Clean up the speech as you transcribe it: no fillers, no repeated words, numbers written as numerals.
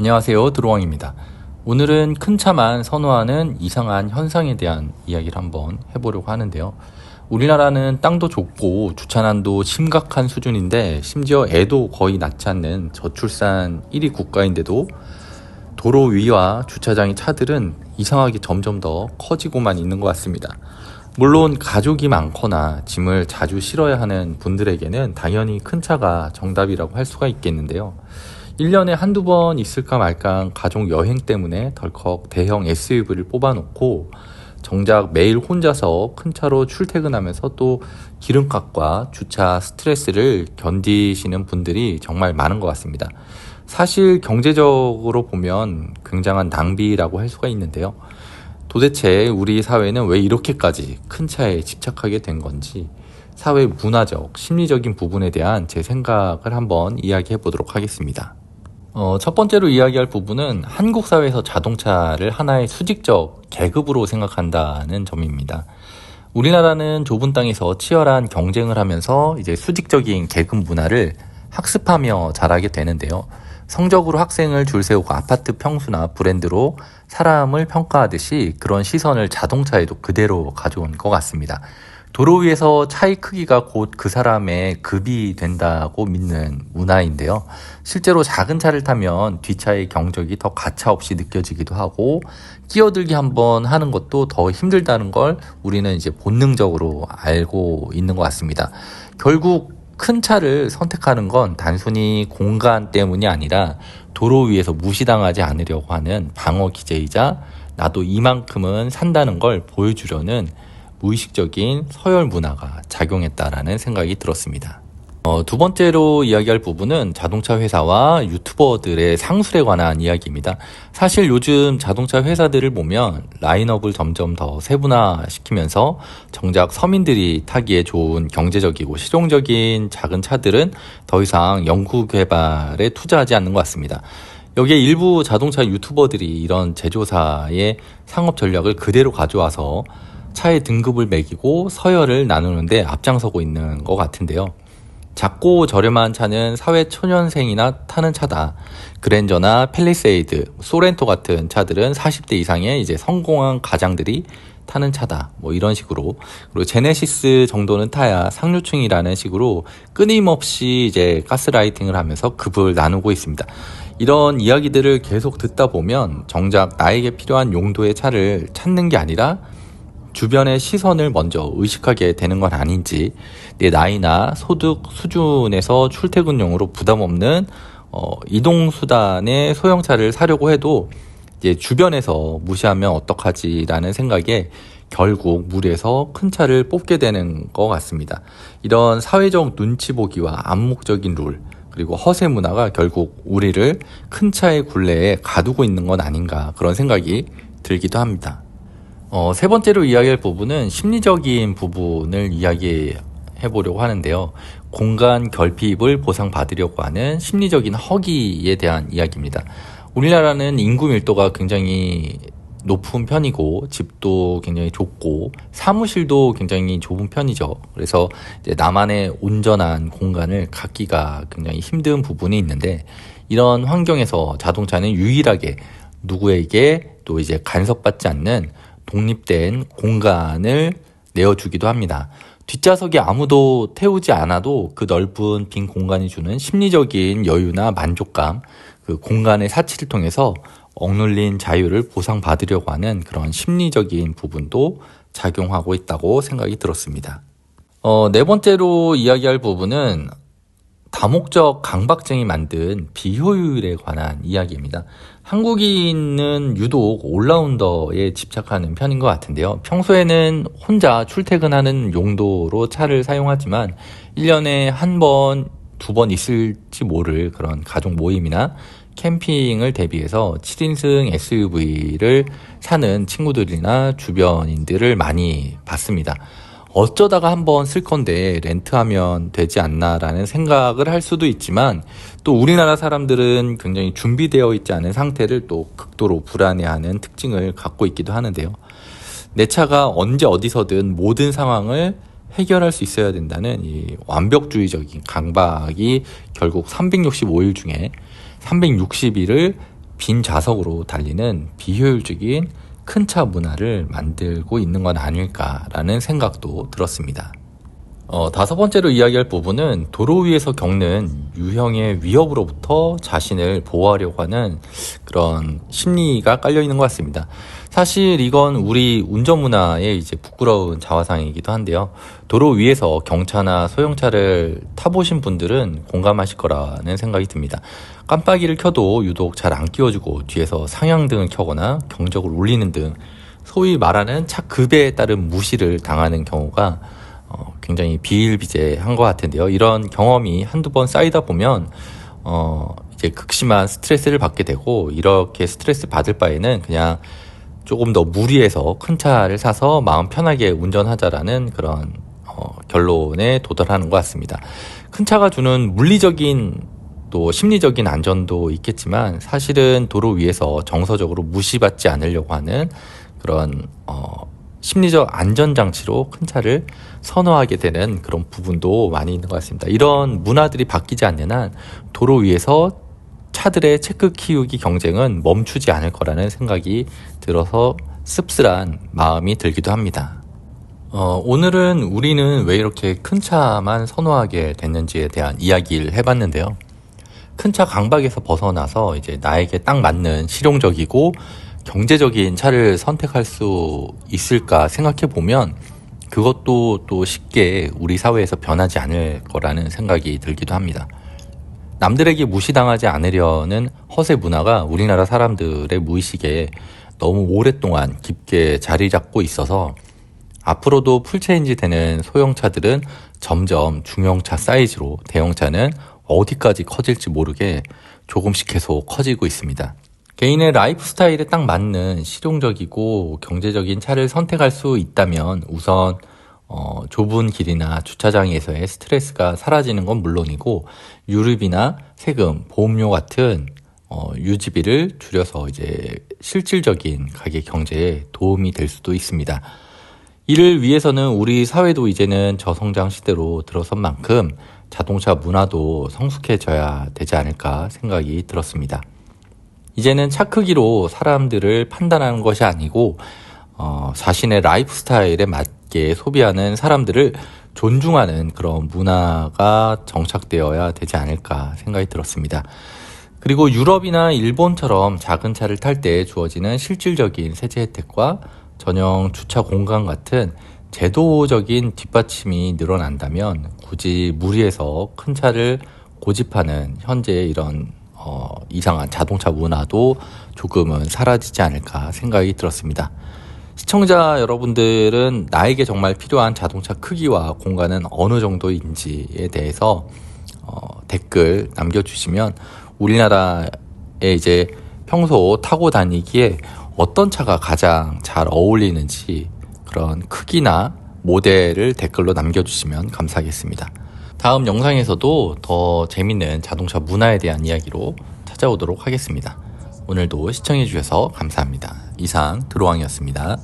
안녕하세요, 드로왕입니다. 오늘은 큰 차만 선호하는 이상한 현상에 대한 이야기를 한번 해보려고 하는데요. 우리나라는 땅도 좁고 주차난도 심각한 수준인데 심지어 애도 거의 낳지 않는 저출산 1위 국가인데도 도로 위와 주차장의 차들은 이상하게 점점 더 커지고만 있는 것 같습니다. 물론 가족이 많거나 짐을 자주 실어야 하는 분들에게는 당연히 큰 차가 정답이라고 할 수가 있겠는데요. 1년에 한두 번 있을까 말까 가족 여행 때문에 덜컥 대형 SUV를 뽑아놓고 정작 매일 혼자서 큰 차로 출퇴근하면서 또 기름값과 주차 스트레스를 견디시는 분들이 정말 많은 것 같습니다. 사실 경제적으로 보면 굉장한 낭비라고 할 수가 있는데요. 도대체 우리 사회는 왜 이렇게까지 큰 차에 집착하게 된 건지 사회 문화적, 심리적인 부분에 대한 제 생각을 한번 이야기해 보도록 하겠습니다. 첫 번째로 이야기할 부분은 한국 사회에서 자동차를 하나의 수직적 계급으로 생각한다는 점입니다. 우리나라는 좁은 땅에서 치열한 경쟁을 하면서 이제 수직적인 계급 문화를 학습하며 자라게 되는데요. 성적으로 학생을 줄 세우고 아파트 평수나 브랜드로 사람을 평가하듯이 그런 시선을 자동차에도 그대로 가져온 것 같습니다. 도로 위에서 차의 크기가 곧 그 사람의 급이 된다고 믿는 문화인데요. 실제로 작은 차를 타면 뒷차의 경적이 더 가차없이 느껴지기도 하고 끼어들기 한번 하는 것도 더 힘들다는 걸 우리는 이제 본능적으로 알고 있는 것 같습니다. 결국 큰 차를 선택하는 건 단순히 공간 때문이 아니라 도로 위에서 무시당하지 않으려고 하는 방어 기제이자 나도 이만큼은 산다는 걸 보여주려는 무의식적인 서열 문화가 작용했다라는 생각이 들었습니다. 두 번째로 이야기할 부분은 자동차 회사와 유튜버들의 상술에 관한 이야기입니다. 사실 요즘 자동차 회사들을 보면 라인업을 점점 더 세분화시키면서 정작 서민들이 타기에 좋은 경제적이고 실용적인 작은 차들은 더 이상 연구 개발에 투자하지 않는 것 같습니다. 여기에 일부 자동차 유튜버들이 이런 제조사의 상업 전략을 그대로 가져와서 차의 등급을 매기고 서열을 나누는데 앞장서고 있는 것 같은데요. 작고 저렴한 차는 사회 초년생이나 타는 차다. 그랜저나 팰리세이드, 소렌토 같은 차들은 40대 이상의 이제 성공한 가장들이 타는 차다. 뭐 이런 식으로. 그리고 제네시스 정도는 타야 상류층이라는 식으로 끊임없이 이제 가스라이팅을 하면서 급을 나누고 있습니다. 이런 이야기들을 계속 듣다 보면 정작 나에게 필요한 용도의 차를 찾는 게 아니라 주변의 시선을 먼저 의식하게 되는 건 아닌지, 내 나이나 소득 수준에서 출퇴근용으로 부담 없는 이동수단의 소형차를 사려고 해도 이제 주변에서 무시하면 어떡하지라는 생각에 결국 무리해서 큰 차를 뽑게 되는 것 같습니다. 이런 사회적 눈치 보기와 암묵적인 룰, 그리고 허세 문화가 결국 우리를 큰 차의 굴레에 가두고 있는 건 아닌가, 그런 생각이 들기도 합니다. 세 번째로 이야기할 부분은 심리적인 부분을 이야기해 보려고 하는데요. 공간 결핍을 보상받으려고 하는 심리적인 허기에 대한 이야기입니다. 우리나라는 인구 밀도가 굉장히 높은 편이고 집도 굉장히 좁고 사무실도 굉장히 좁은 편이죠. 그래서 이제 나만의 온전한 공간을 갖기가 굉장히 힘든 부분이 있는데, 이런 환경에서 자동차는 유일하게 누구에게 또 이제 간섭받지 않는 독립된 공간을 내어주기도 합니다. 뒷좌석에 아무도 태우지 않아도 그 넓은 빈 공간이 주는 심리적인 여유나 만족감, 그 공간의 사치를 통해서 억눌린 자유를 보상받으려고 하는 그런 심리적인 부분도 작용하고 있다고 생각이 들었습니다. 네 번째로 이야기할 부분은 다목적 강박증이 만든 비효율에 관한 이야기입니다. 한국인은 유독 올라운더에 집착하는 편인 것 같은데요. 평소에는 혼자 출퇴근하는 용도로 차를 사용하지만 1년에 한 번, 두 번 있을지 모를 그런 가족 모임이나 캠핑을 대비해서 7인승 SUV를 사는 친구들이나 주변인들을 많이 봤습니다. 어쩌다가 한번 쓸 건데 렌트하면 되지 않나라는 생각을 할 수도 있지만, 또 우리나라 사람들은 굉장히 준비되어 있지 않은 상태를 또 극도로 불안해하는 특징을 갖고 있기도 하는데요. 내 차가 언제 어디서든 모든 상황을 해결할 수 있어야 된다는 이 완벽주의적인 강박이 결국 365일 중에 360일을 빈 좌석으로 달리는 비효율적인 큰 차 문화를 만들고 있는 건 아닐까라는 생각도 들었습니다. 다섯 번째로 이야기할 부분은 도로 위에서 겪는 유형의 위협으로부터 자신을 보호하려고 하는 그런 심리가 깔려 있는 것 같습니다. 사실 이건 우리 운전 문화의 이제 부끄러운 자화상이기도 한데요. 도로 위에서 경차나 소형차를 타보신 분들은 공감하실 거라는 생각이 듭니다. 깜빡이를 켜도 유독 잘 안 끼워주고 뒤에서 상향등을 켜거나 경적을 울리는 등 소위 말하는 차 급에 따른 무시를 당하는 경우가 굉장히 비일비재한 것 같은데요. 이런 경험이 한두 번 쌓이다 보면 이제 극심한 스트레스를 받게 되고, 이렇게 스트레스 받을 바에는 그냥 조금 더 무리해서 큰 차를 사서 마음 편하게 운전하자라는 그런 결론에 도달하는 것 같습니다. 큰 차가 주는 물리적인 또 심리적인 안전도 있겠지만, 사실은 도로 위에서 정서적으로 무시받지 않으려고 하는 그런 심리적 안전장치로 큰 차를 선호하게 되는 그런 부분도 많이 있는 것 같습니다. 이런 문화들이 바뀌지 않는 한 도로 위에서 차들의 체크 키우기 경쟁은 멈추지 않을 거라는 생각이 들어서 씁쓸한 마음이 들기도 합니다. 오늘은 우리는 왜 이렇게 큰 차만 선호하게 됐는지에 대한 이야기를 해봤는데요. 큰 차 강박에서 벗어나서 이제 나에게 딱 맞는 실용적이고 경제적인 차를 선택할 수 있을까 생각해 보면 그것도 또 쉽게 우리 사회에서 변하지 않을 거라는 생각이 들기도 합니다. 남들에게 무시당하지 않으려는 허세 문화가 우리나라 사람들의 무의식에 너무 오랫동안 깊게 자리 잡고 있어서 앞으로도 풀체인지 되는 소형차들은 점점 중형차 사이즈로, 대형차는 어디까지 커질지 모르게 조금씩 계속 커지고 있습니다. 개인의 라이프 스타일에 딱 맞는 실용적이고 경제적인 차를 선택할 수 있다면 우선 좁은 길이나 주차장에서의 스트레스가 사라지는 건 물론이고, 유류비나 세금, 보험료 같은 유지비를 줄여서 이제 실질적인 가계 경제에 도움이 될 수도 있습니다. 이를 위해서는 우리 사회도 이제는 저성장 시대로 들어선 만큼 자동차 문화도 성숙해져야 되지 않을까 생각이 들었습니다. 이제는 차 크기로 사람들을 판단하는 것이 아니고 자신의 라이프 스타일에 맞게 소비하는 사람들을 존중하는 그런 문화가 정착되어야 되지 않을까 생각이 들었습니다. 그리고 유럽이나 일본처럼 작은 차를 탈 때 주어지는 실질적인 세제 혜택과 전용 주차 공간 같은 제도적인 뒷받침이 늘어난다면 굳이 무리해서 큰 차를 고집하는 현재의 이런 이상한 자동차 문화도 조금은 사라지지 않을까 생각이 들었습니다. 시청자 여러분들은 나에게 정말 필요한 자동차 크기와 공간은 어느 정도인지에 대해서 댓글 남겨주시면 우리나라에 이제 평소 타고 다니기에 어떤 차가 가장 잘 어울리는지 그런 크기나 모델을 댓글로 남겨주시면 감사하겠습니다. 다음 영상에서도 더 재밌는 자동차 문화에 대한 이야기로 찾아오도록 하겠습니다. 오늘도 시청해주셔서 감사합니다. 이상 드로왕이었습니다.